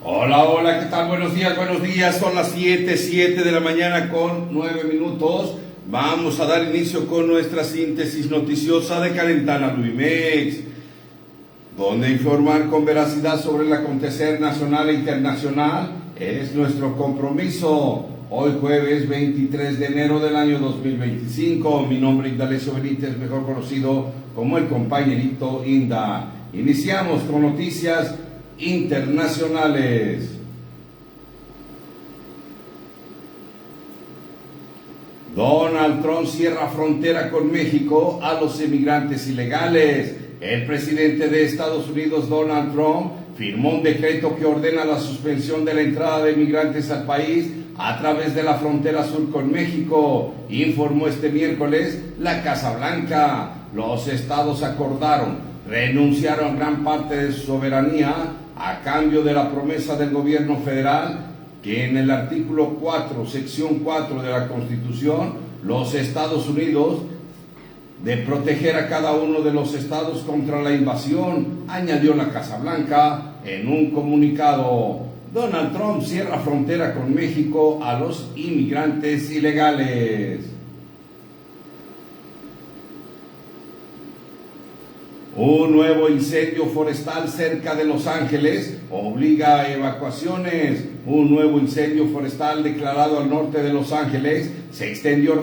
Hola, hola, ¿qué tal? Buenos días. Son las 7 de la mañana con 9 minutos. Vamos a dar inicio con nuestra síntesis noticiosa de Calentana Luimex, donde informar con veracidad sobre el acontecer nacional e internacional es nuestro compromiso. Hoy jueves 23 de enero del año 2025. Mi nombre es Indalecio Benítez, mejor conocido como el compañerito Inda. Iniciamos con noticias internacionales. Donald Trump cierra frontera con México a los inmigrantes ilegales. El presidente de Estados Unidos, Donald Trump, firmó un decreto que ordena la suspensión de la entrada de inmigrantes al país a través de la frontera sur con México, informó este miércoles la Casa Blanca. Los estados acordaron renunciar a gran parte de su soberanía a cambio de la promesa del gobierno federal que en el artículo 4, sección 4 de la Constitución, los Estados Unidos de proteger a cada uno de los estados contra la invasión, añadió la Casa Blanca en un comunicado. Donald Trump cierra frontera con México a los inmigrantes ilegales. Un nuevo incendio forestal cerca de Los Ángeles obliga a evacuaciones. Un nuevo incendio forestal declarado al norte de Los Ángeles se extendió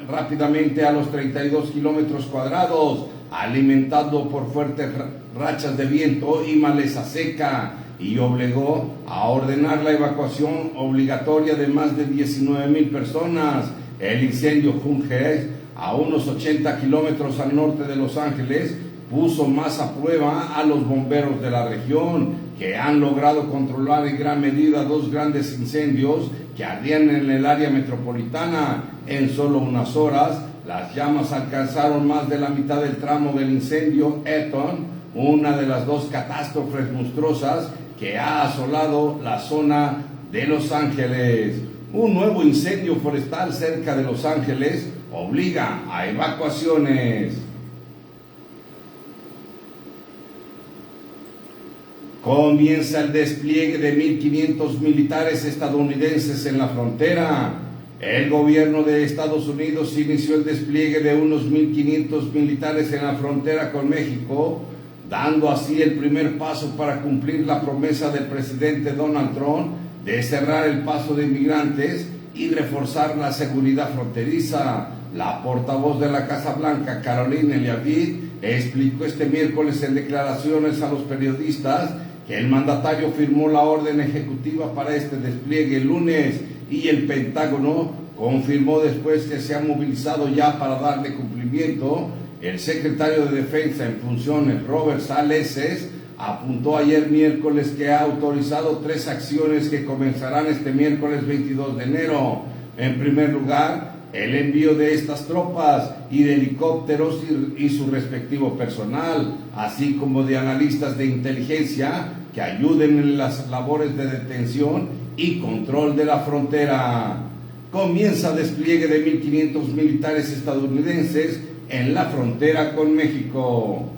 rápidamente a los 32 kilómetros cuadrados, alimentado por fuertes rachas de viento y maleza seca, y obligó a ordenar la evacuación obligatoria de más de 19,000 personas. El incendio Junge, a unos 80 kilómetros al norte de Los Ángeles, puso más a prueba a los bomberos de la región, que han logrado controlar en gran medida dos grandes incendios que ardían en el área metropolitana. En solo unas horas, las llamas alcanzaron más de la mitad del tramo del incendio Eaton, una de las dos catástrofes monstruosas que ha asolado la zona de Los Ángeles. Un nuevo incendio forestal cerca de Los Ángeles obliga a evacuaciones. Comienza el despliegue de 1,500 militares estadounidenses en la frontera. El gobierno de Estados Unidos inició el despliegue de unos 1,500 militares en la frontera con México, dando así el primer paso para cumplir la promesa del presidente Donald Trump de cerrar el paso de inmigrantes y reforzar la seguridad fronteriza. La portavoz de la Casa Blanca, Caroline Leavitt, explicó este miércoles en declaraciones a los periodistas que el mandatario firmó la orden ejecutiva para este despliegue el lunes, y el Pentágono confirmó después que se ha movilizado ya para darle cumplimiento. El secretario de Defensa en funciones, Robert Salesses, apuntó ayer miércoles que ha autorizado 3 acciones que comenzarán este miércoles 22 de enero. En primer lugar, el envío de estas tropas y de helicópteros y su respectivo personal, así como de analistas de inteligencia que ayuden en las labores de detención y control de la frontera. Comienza despliegue de 1,500 militares estadounidenses en la frontera con México.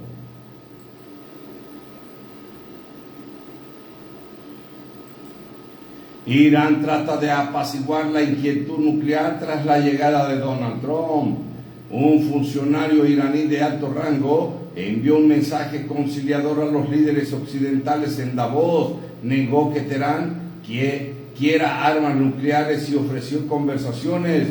Irán trata de apaciguar la inquietud nuclear tras la llegada de Donald Trump. Un funcionario iraní de alto rango envió un mensaje conciliador a los líderes occidentales en Davos, negó que Teherán quiera armas nucleares y ofreció conversaciones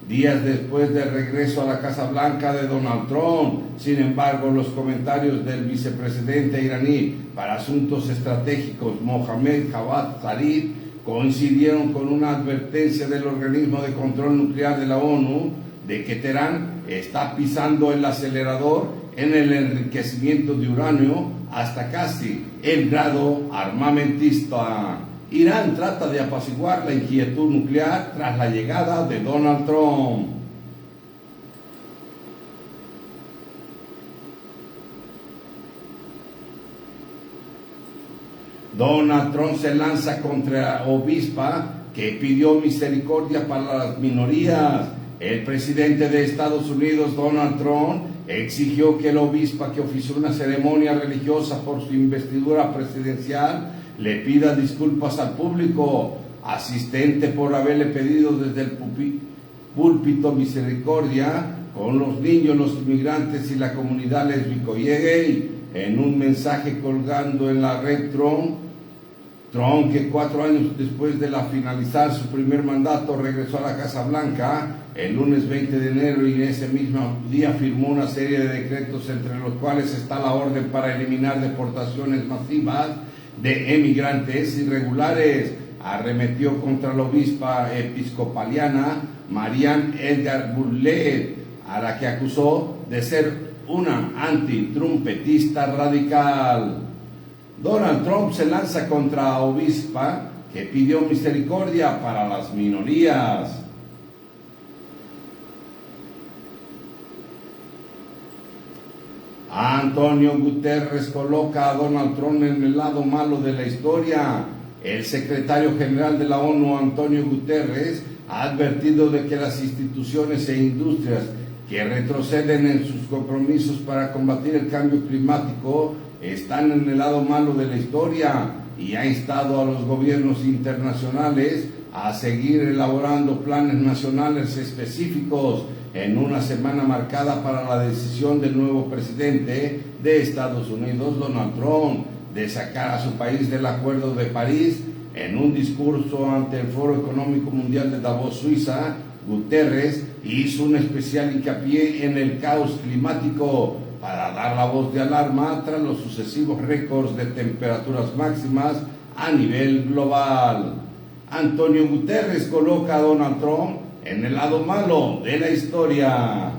días después del regreso a la Casa Blanca de Donald Trump. Sin embargo, los comentarios del vicepresidente iraní para asuntos estratégicos, Mohammad Javad Zarif, coincidieron con una advertencia del organismo de control nuclear de la ONU de que Teherán está pisando el acelerador en el enriquecimiento de uranio hasta casi el grado armamentista. Irán trata de apaciguar la inquietud nuclear tras la llegada de Donald Trump. Donald Trump se lanza contra obispa que pidió misericordia para las minorías. El presidente de Estados Unidos, Donald Trump, exigió que la obispa que ofició una ceremonia religiosa por su investidura presidencial le pida disculpas al público asistente por haberle pedido desde el púlpito misericordia con los niños, los inmigrantes y la comunidad lésbico y gay. En un mensaje colgando en la red Trump, que 4 años después de finalizar su primer mandato regresó a la Casa Blanca el lunes 20 de enero, y en ese mismo día firmó una serie de decretos, entre los cuales está la orden para eliminar deportaciones masivas de emigrantes irregulares. Arremetió contra la obispa episcopaliana Marianne Edgar Burley, a la que acusó de ser una antitrumpetista radical. Donald Trump se lanza contra obispa que pidió misericordia para las minorías. Antonio Guterres coloca a Donald Trump en el lado malo de la historia. El secretario general de la ONU, Antonio Guterres, ha advertido de que las instituciones e industrias que retroceden en sus compromisos para combatir el cambio climático están en el lado malo de la historia, y ha instado a los gobiernos internacionales a seguir elaborando planes nacionales específicos en una semana marcada para la decisión del nuevo presidente de Estados Unidos, Donald Trump, de sacar a su país del Acuerdo de París. En un discurso ante el Foro Económico Mundial de Davos, Suiza, Guterres hizo un especial hincapié en el caos climático para dar la voz de alarma tras los sucesivos récords de temperaturas máximas a nivel global. Antonio Guterres coloca a Donald Trump en el lado malo de la historia.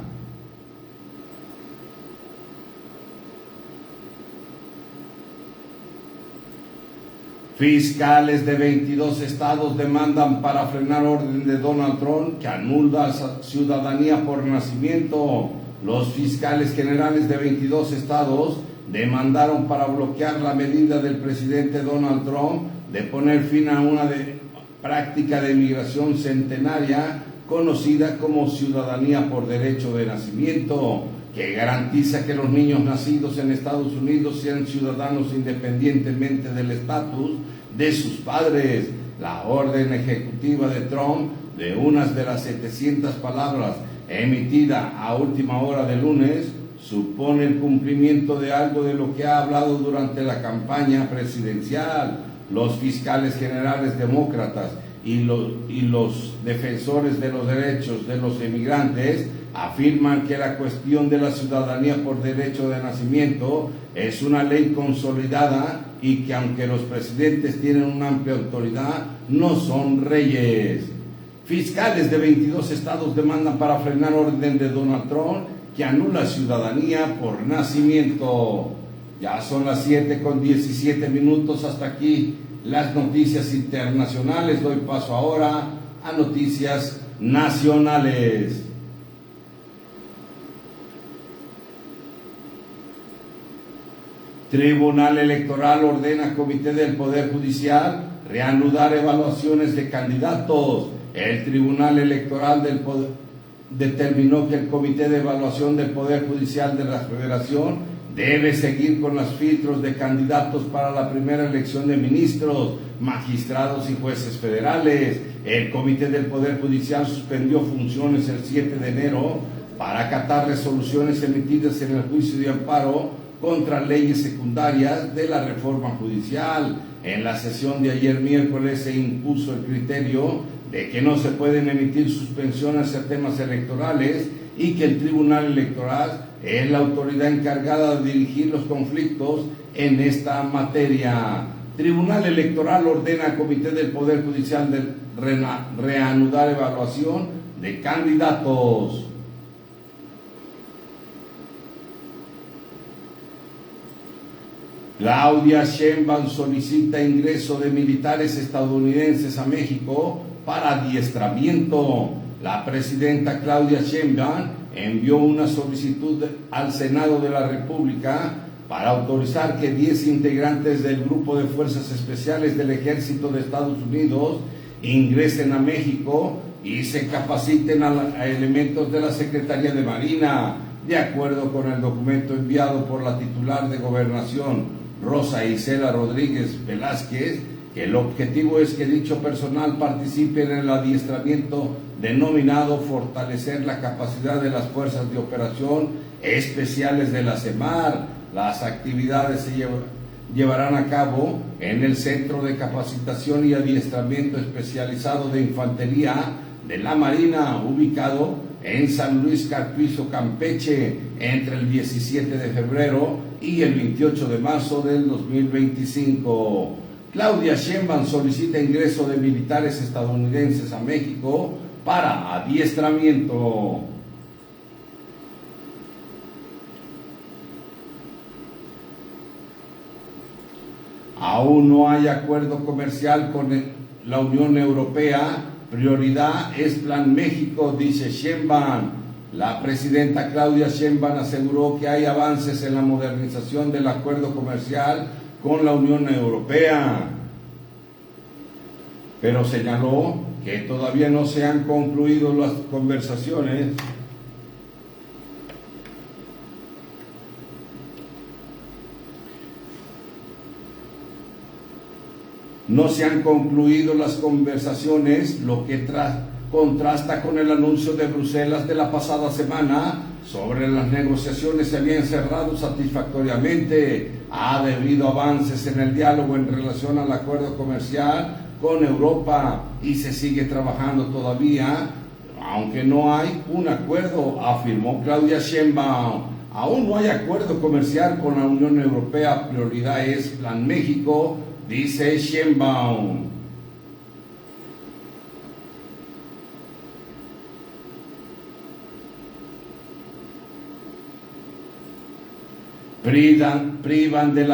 Fiscales de 22 estados demandan para frenar orden de Donald Trump que anula ciudadanía por nacimiento. Los fiscales generales de 22 estados demandaron para bloquear la medida del presidente Donald Trump de poner fin a una práctica de migración centenaria conocida como ciudadanía por derecho de nacimiento, que garantiza que los niños nacidos en Estados Unidos sean ciudadanos independientemente del estatus de sus padres. La orden ejecutiva de Trump, de unas de las 700 palabras emitida a última hora de lunes, supone el cumplimiento de algo de lo que ha hablado durante la campaña presidencial. Los fiscales generales demócratas y los defensores de los derechos de los inmigrantes afirman que la cuestión de la ciudadanía por derecho de nacimiento es una ley consolidada, y que aunque los presidentes tienen una amplia autoridad, no son reyes. Fiscales de 22 estados demandan para frenar orden de Donald Trump que anula ciudadanía por nacimiento. Ya son las 7:17. Hasta aquí las noticias internacionales. Doy paso ahora a noticias nacionales. Tribunal Electoral ordena a Comité del Poder Judicial reanudar evaluaciones de candidatos. El Tribunal Electoral determinó que el Comité de Evaluación del Poder Judicial de la Federación debe seguir con los filtros de candidatos para la primera elección de ministros, magistrados y jueces federales. El Comité del Poder Judicial suspendió funciones el 7 de enero para acatar resoluciones emitidas en el juicio de amparo contra leyes secundarias de la reforma judicial. En la sesión de ayer miércoles se impuso el criterio de que no se pueden emitir suspensiones a temas electorales y que el Tribunal Electoral es la autoridad encargada de dirigir los conflictos en esta materia. Tribunal Electoral ordena al Comité del Poder Judicial de reanudar evaluación de candidatos. Claudia Sheinbaum solicita ingreso de militares estadounidenses a México para adiestramiento. La presidenta Claudia Sheinbaum envió una solicitud al Senado de la República para autorizar que 10 integrantes del Grupo de Fuerzas Especiales del Ejército de Estados Unidos ingresen a México y se capaciten a elementos de la Secretaría de Marina, de acuerdo con el documento enviado por la titular de Gobernación, Rosa Isela Rodríguez Velázquez, que el objetivo es que dicho personal participe en el adiestramiento denominado Fortalecer la capacidad de las fuerzas de operación especiales de la SEMAR. Las actividades se llevarán a cabo en el Centro de Capacitación y Adiestramiento Especializado de Infantería de la Marina, ubicado en San Luis Carpizo, Campeche, entre el 17 de febrero y el 28 de marzo del 2025. Claudia Sheinbaum solicita ingreso de militares estadounidenses a México para adiestramiento. Aún no hay acuerdo comercial con la Unión Europea. Prioridad es Plan México, dice Sheinbaum. La presidenta Claudia Sheinbaum aseguró que hay avances en la modernización del acuerdo comercial con la Unión Europea, pero señaló que todavía no se han concluido las conversaciones lo que contrasta con el anuncio de Bruselas de la pasada semana sobre las negociaciones se habían cerrado satisfactoriamente. Ha habido avances en el diálogo en relación al acuerdo comercial con Europa y se sigue trabajando todavía, aunque no hay un acuerdo, afirmó Claudia Sheinbaum. Aún no hay acuerdo comercial con la Unión Europea, prioridad es Plan México, dice Sheinbaum. Privan de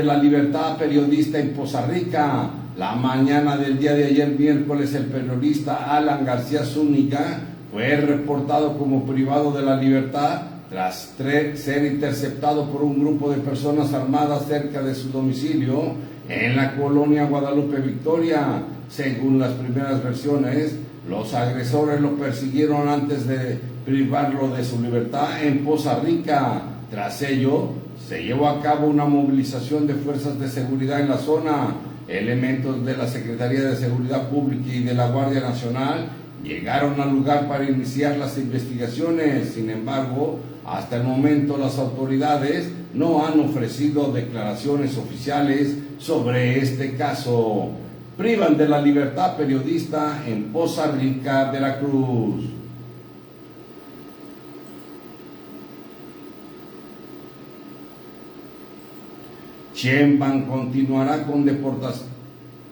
la libertad a periodista en Poza Rica. La mañana del día de ayer, miércoles, el periodista Alan García Zúñiga fue reportado como privado de la libertad tras ser interceptado por un grupo de personas armadas cerca de su domicilio en la colonia Guadalupe Victoria. Según las primeras versiones, los agresores lo persiguieron antes de privarlo de su libertad en Poza Rica. Tras ello, se llevó a cabo una movilización de fuerzas de seguridad en la zona. Elementos de la Secretaría de Seguridad Pública y de la Guardia Nacional llegaron al lugar para iniciar las investigaciones. Sin embargo, hasta el momento las autoridades no han ofrecido declaraciones oficiales sobre este caso. Privan de la libertad periodista en Poza Rica, Veracruz. Sheinbaum continuará con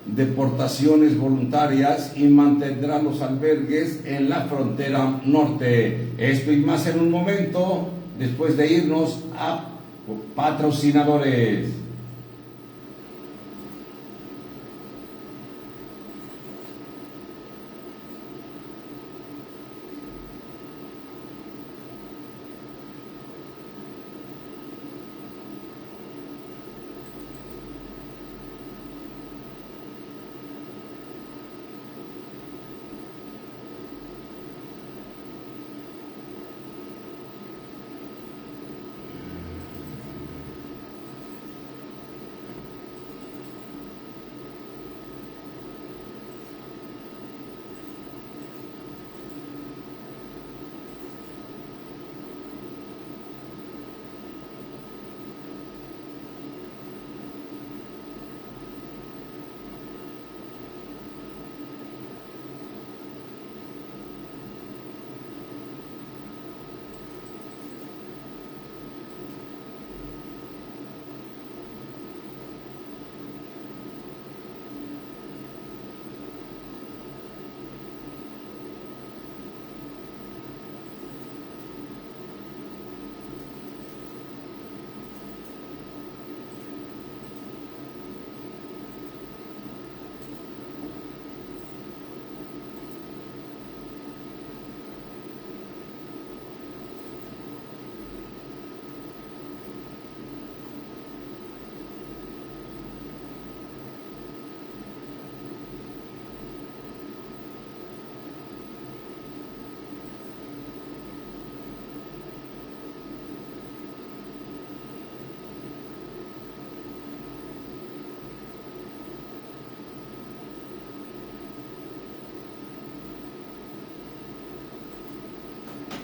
deportaciones voluntarias y mantendrá los albergues en la frontera norte. Esto y más en un momento, después de irnos a patrocinadores.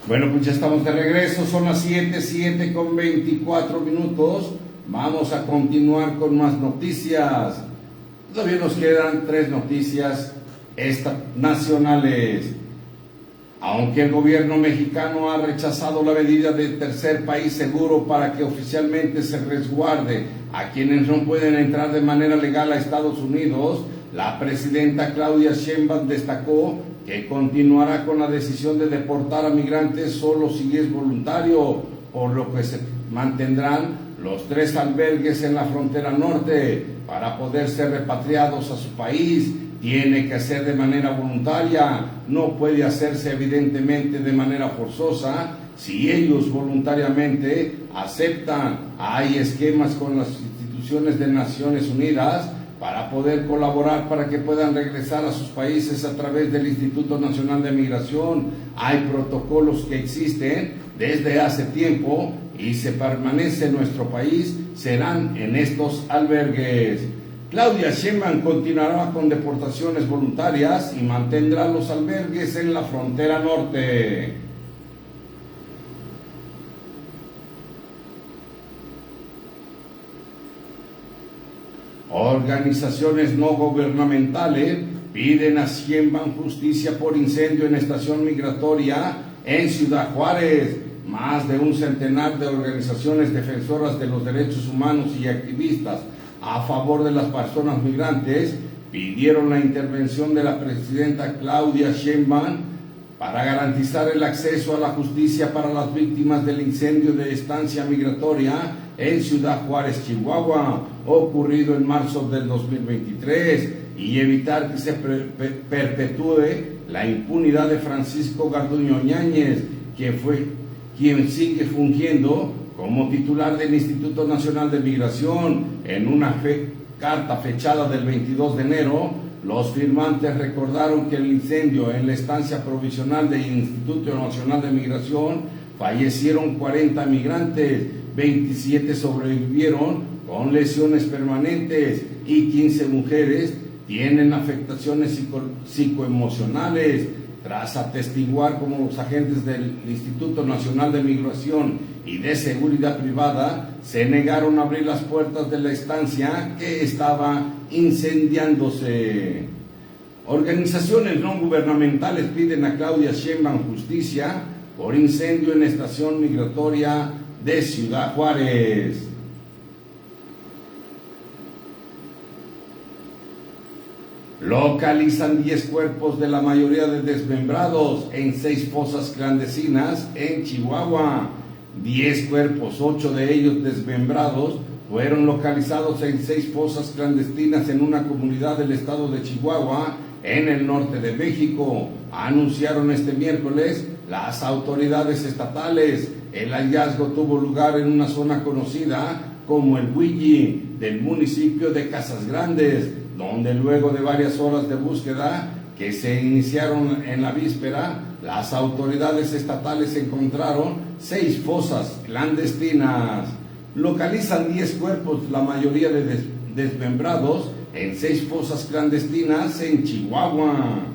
Bueno, pues ya estamos de regreso, son las 7 con 24 minutos. Vamos a continuar con más noticias. Todavía nos quedan 3 noticias nacionales. Aunque el gobierno mexicano ha rechazado la medida de tercer país seguro para que oficialmente se resguarde a quienes no pueden entrar de manera legal a Estados Unidos, la presidenta Claudia Sheinbaum destacó que continuará con la decisión de deportar a migrantes solo si es voluntario, por lo que se mantendrán los 3 albergues en la frontera norte. Para poder ser repatriados a su país, tiene que ser de manera voluntaria, no puede hacerse evidentemente de manera forzosa. Si ellos voluntariamente aceptan, hay esquemas con las instituciones de Naciones Unidas para poder colaborar para que puedan regresar a sus países a través del Instituto Nacional de Migración. Hay protocolos que existen desde hace tiempo y se permanece en nuestro país, serán en estos albergues. Claudia Sheinbaum continuará con deportaciones voluntarias y mantendrá los albergues en la frontera norte. Organizaciones no gubernamentales piden a Sheinbaum justicia por incendio en estación migratoria en Ciudad Juárez. Más de un centenar de organizaciones defensoras de los derechos humanos y activistas a favor de las personas migrantes pidieron la intervención de la presidenta Claudia Sheinbaum para garantizar el acceso a la justicia para las víctimas del incendio de estancia migratoria en Ciudad Juárez, Chihuahua, ocurrido en marzo del 2023, y evitar que se perpetúe la impunidad de Francisco Garduño Yáñez, quien sigue fungiendo como titular del Instituto Nacional de Migración. En una carta fechada del 22 de enero, los firmantes recordaron que el incendio en la estancia provisional del Instituto Nacional de Migración fallecieron 40 migrantes, 27 sobrevivieron con lesiones permanentes y 15 mujeres tienen afectaciones psicoemocionales. Tras atestiguar como los agentes del Instituto Nacional de Migración y de Seguridad Privada se negaron a abrir las puertas de la estancia que estaba incendiándose. Organizaciones no gubernamentales piden a Claudia Sheinbaum justicia por incendio en la estación migratoria de Ciudad Juárez. Localizan 10 cuerpos de la mayoría de desmembrados en 6 fosas clandestinas en Chihuahua. 10 cuerpos, 8 de ellos desmembrados, fueron localizados en 6 fosas clandestinas en una comunidad del estado de Chihuahua, en el norte de México. Anunciaron este miércoles las autoridades estatales. El hallazgo tuvo lugar en una zona conocida como el Huilli del municipio de Casas Grandes, donde luego de varias horas de búsqueda que se iniciaron en la víspera, las autoridades estatales encontraron 6 fosas clandestinas. Localizan 10 cuerpos, la mayoría de desmembrados, en 6 fosas clandestinas en Chihuahua.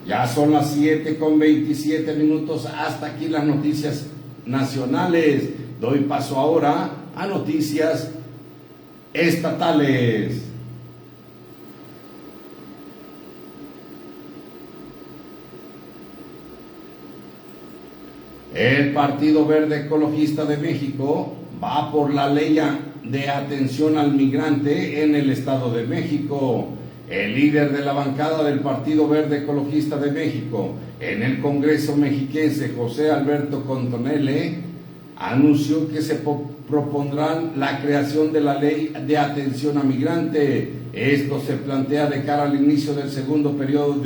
Ya son las 7 con 27 minutos, hasta aquí las noticias nacionales. Doy paso ahora a noticias estatales. El Partido Verde Ecologista de México va por la ley de atención al migrante en el Estado de México. El líder de la bancada del Partido Verde Ecologista de México en el Congreso mexiquense, José Alberto Contonelle, anunció que se propondrán la creación de la ley de atención a migrante. Esto se plantea de cara al inicio del segundo periodo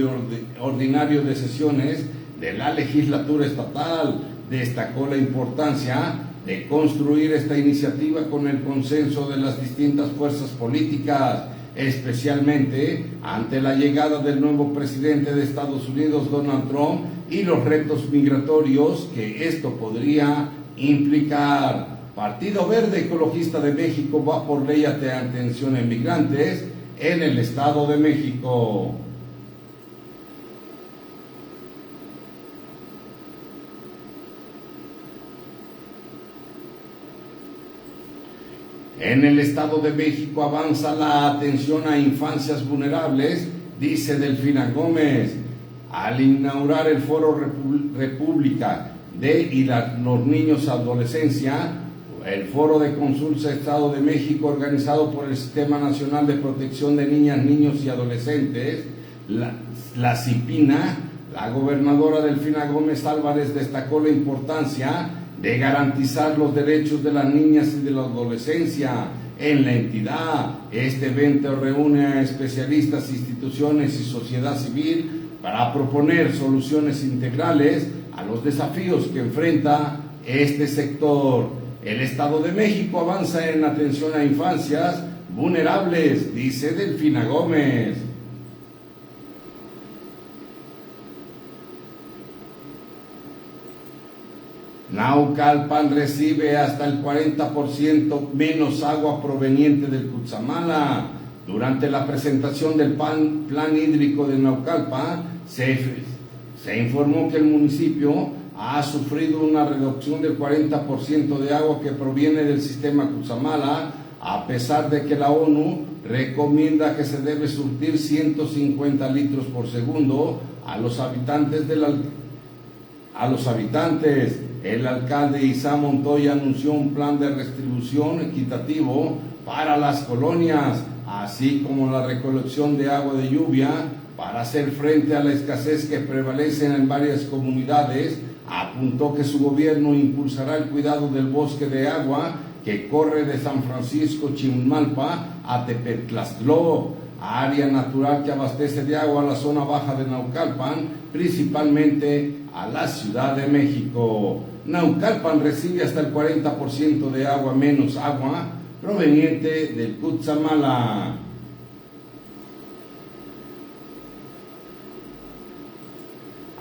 ordinario de sesiones de la legislatura estatal. Destacó la importancia de construir esta iniciativa con el consenso de las distintas fuerzas políticas, especialmente ante la llegada del nuevo presidente de Estados Unidos, Donald Trump, y los retos migratorios que esto podría implicar. Partido Verde Ecologista de México va por ley de atención a inmigrantes en el Estado de México. En el Estado de México avanza la atención a infancias vulnerables, dice Delfina Gómez. Al inaugurar el Foro República de los niños adolescencia, el Foro de Consulta Estado de México organizado por el Sistema Nacional de Protección de Niñas, Niños y Adolescentes, la CIPINA, la gobernadora Delfina Gómez Álvarez destacó la importancia de garantizar los derechos de las niñas y de la adolescencia en la entidad. Este evento reúne a especialistas, instituciones y sociedad civil para proponer soluciones integrales a los desafíos que enfrenta este sector. El Estado de México avanza en atención a infancias vulnerables, dice Delfina Gómez. Naucalpan recibe hasta el 40% menos agua proveniente del Cutzamala. Durante la presentación del plan hídrico de Naucalpan, se informó que el municipio ha sufrido una reducción del 40% de agua que proviene del sistema Cutzamala, a pesar de que la ONU recomienda que se debe surtir 150 litros por segundo a los habitantes. El alcalde Isa Montoya anunció un plan de redistribución equitativo para las colonias, así como la recolección de agua de lluvia para hacer frente a la escasez que prevalece en varias comunidades. Apuntó que su gobierno impulsará el cuidado del bosque de agua que corre de San Francisco Chimalpa a Tepetlastló, área natural que abastece de agua a la zona baja de Naucalpan, principalmente a la Ciudad de México. Naucalpan recibe hasta el 40% de agua menos agua proveniente del Cutzamala.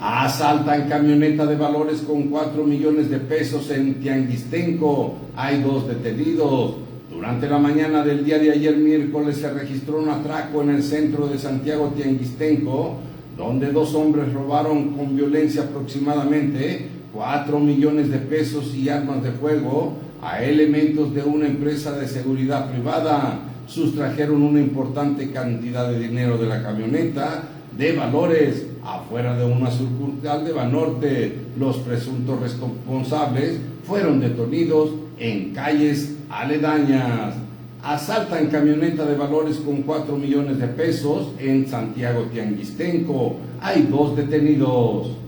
Asaltan camioneta de valores con 4 millones de pesos en Tianguistenco. Hay 2 detenidos. Durante la mañana del día de ayer miércoles se registró un atraco en el centro de Santiago Tianguistenco, donde 2 hombres robaron con violencia aproximadamente 4 millones de pesos y armas de fuego a elementos de una empresa de seguridad privada. Sustrajeron una importante cantidad de dinero de la camioneta de valores afuera de una sucursal de Banorte. Los presuntos responsables fueron detenidos en calles aledañas. Asaltan camioneta de valores con 4 millones de pesos en Santiago Tianguistenco. Hay 2 detenidos.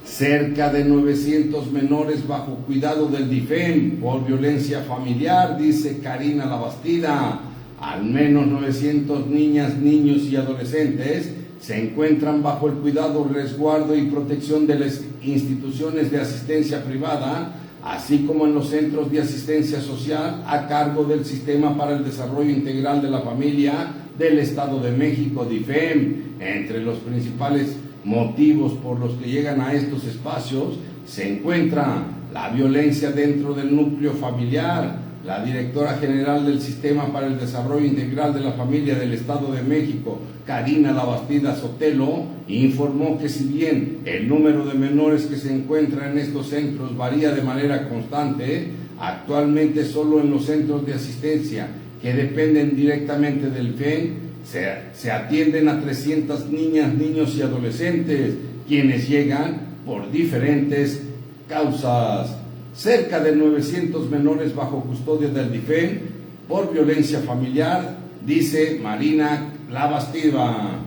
Cerca de 900 menores bajo cuidado del DIFEM por violencia familiar, dice Karina Labastida. Al menos 900 niñas, niños y adolescentes se encuentran bajo el cuidado, resguardo y protección de las instituciones de asistencia privada, así como en los centros de asistencia social a cargo del Sistema para el Desarrollo Integral de la Familia del Estado de México, DIFEM. Entre los principales motivos por los que llegan a estos espacios se encuentra la violencia dentro del núcleo familiar. La directora general del Sistema para el Desarrollo Integral de la Familia del Estado de México, Karina Labastida Sotelo, informó que si bien el número de menores que se encuentran en estos centros varía de manera constante, actualmente solo en los centros de asistencia que dependen directamente del FEN se atienden a 300 niñas, niños y adolescentes, quienes llegan por diferentes causas. Cerca de 900 menores bajo custodia del DIFEM por violencia familiar, dice Marina Labastida.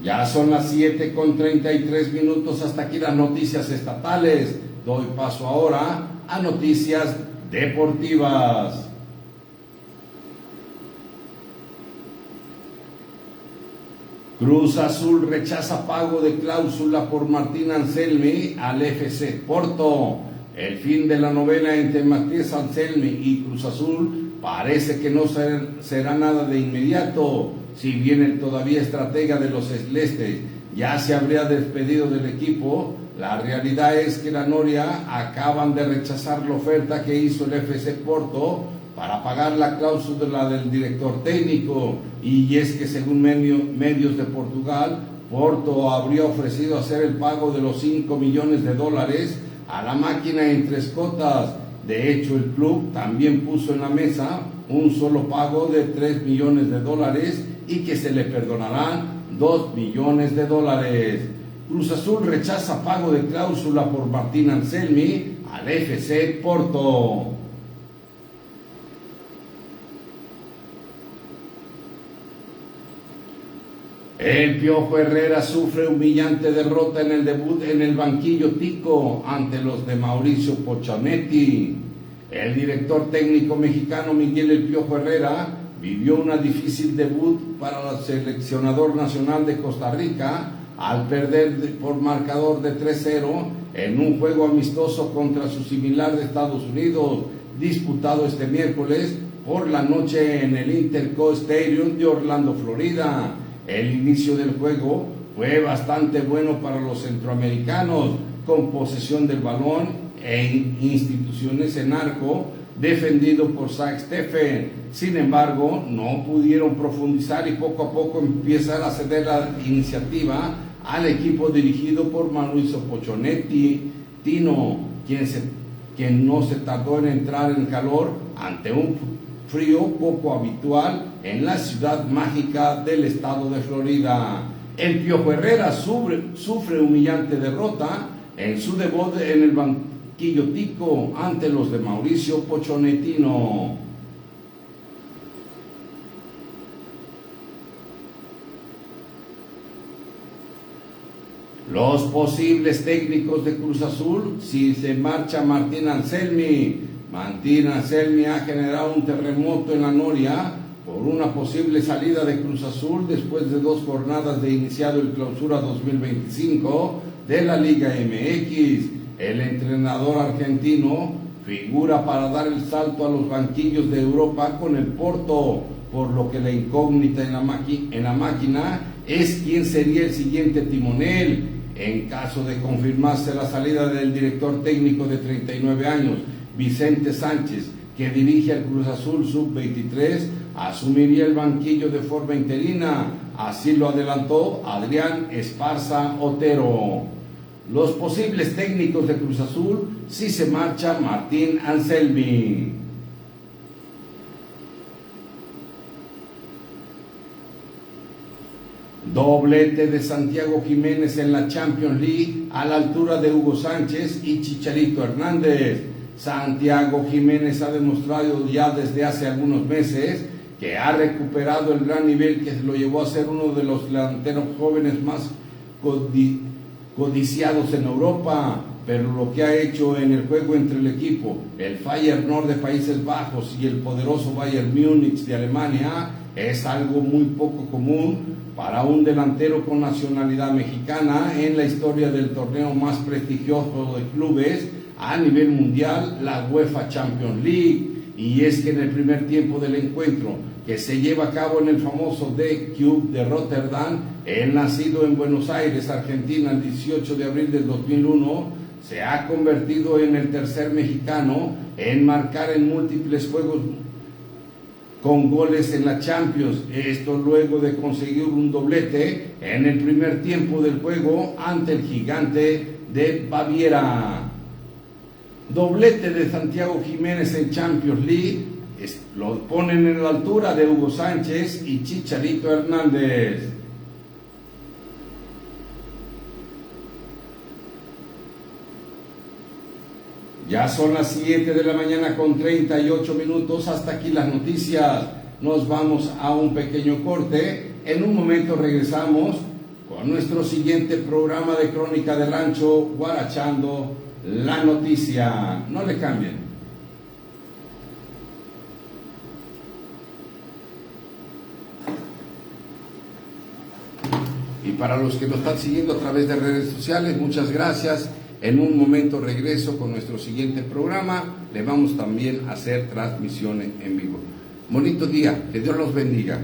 Ya son las 7:33. Hasta aquí las noticias estatales. Doy paso ahora a noticias deportivas. Cruz Azul rechaza pago de cláusula por Martín Anselmi al FC Porto. El fin de la novela entre Matías Anselmi y Cruz Azul parece que no será nada de inmediato. Si bien el todavía estratega de los celestes ya se habría despedido del equipo, la realidad es que la Noria acaban de rechazar la oferta que hizo el FC Porto para pagar la cláusula del director técnico, y es que según medios de Portugal, Porto habría ofrecido hacer el pago de los 5 millones de dólares a la máquina en 3 cotas. De hecho, el club también puso en la mesa un solo pago de 3 millones de dólares y que se le perdonarán 2 millones de dólares. Cruz Azul rechaza pago de cláusula por Martín Anselmi al FC Porto. El Piojo Herrera sufre humillante derrota en el debut en el banquillo tico ante los de Mauricio Pochettino. El director técnico mexicano Miguel El Piojo Herrera vivió una difícil debut para el seleccionador nacional de Costa Rica al perder por marcador de 3-0 en un juego amistoso contra su similar de Estados Unidos, disputado este miércoles por la noche en el Interco Stadium de Orlando, Florida. El inicio del juego fue bastante bueno para los centroamericanos, con posesión del balón e instituciones en arco, defendido por Zach Steffen. Sin embargo, no pudieron profundizar y poco a poco empiezan a ceder la iniciativa al equipo dirigido por Mauricio Pochettino, quien no se tardó en entrar en calor ante un frío poco habitual en la ciudad mágica del estado de Florida. El Piojo Herrera sufre humillante derrota en su debut en el banquillo tico ante los de Mauricio Pochettino. Los posibles técnicos de Cruz Azul si se marcha Martín Anselmi. Martín Anselmi ha generado un terremoto en la Noria por una posible salida de Cruz Azul después de 2 jornadas de iniciado el clausura 2025 de la Liga MX. El entrenador argentino figura para dar el salto a los banquillos de Europa con el Porto, por lo que la incógnita en la máquina es quién sería el siguiente timonel. En caso de confirmarse la salida del director técnico de 39 años, Vicente Sánchez, que dirige al Cruz Azul Sub-23, asumiría el banquillo de forma interina. Así lo adelantó Adrián Esparza Otero. Los posibles técnicos de Cruz Azul si se marcha Martín Anselmi. Doblete de Santiago Jiménez en la Champions League a la altura de Hugo Sánchez y Chicharito Hernández. Santiago Jiménez ha demostrado ya desde hace algunos meses que ha recuperado el gran nivel que lo llevó a ser uno de los delanteros jóvenes más codiciados en Europa, pero lo que ha hecho en el juego entre el equipo, el Feyenoord de Países Bajos y el poderoso Bayern Múnich de Alemania, es algo muy poco común para un delantero con nacionalidad mexicana en la historia del torneo más prestigioso de clubes a nivel mundial, la UEFA Champions League. Y es que en el primer tiempo del encuentro, que se lleva a cabo en el famoso D-Cube de Rotterdam, el nacido en Buenos Aires, Argentina, el 18 de abril del 2001, se ha convertido en el tercer mexicano en marcar en múltiples juegos con goles en la Champions. Esto luego de conseguir un doblete en el primer tiempo del juego ante el gigante de Baviera. Doblete de Santiago Jiménez en Champions League, lo ponen en la altura de Hugo Sánchez y Chicharito Hernández. Ya son las 7 de la mañana con 38 minutos, hasta aquí las noticias. Nos vamos a un pequeño corte. En un momento regresamos con nuestro siguiente programa de Crónica de Rancho, Guarachando la Noticia. No le cambien. Y para los que nos están siguiendo a través de redes sociales, muchas gracias. En un momento regreso con nuestro siguiente programa. Le vamos también a hacer transmisiones en vivo. Bonito día, que Dios los bendiga.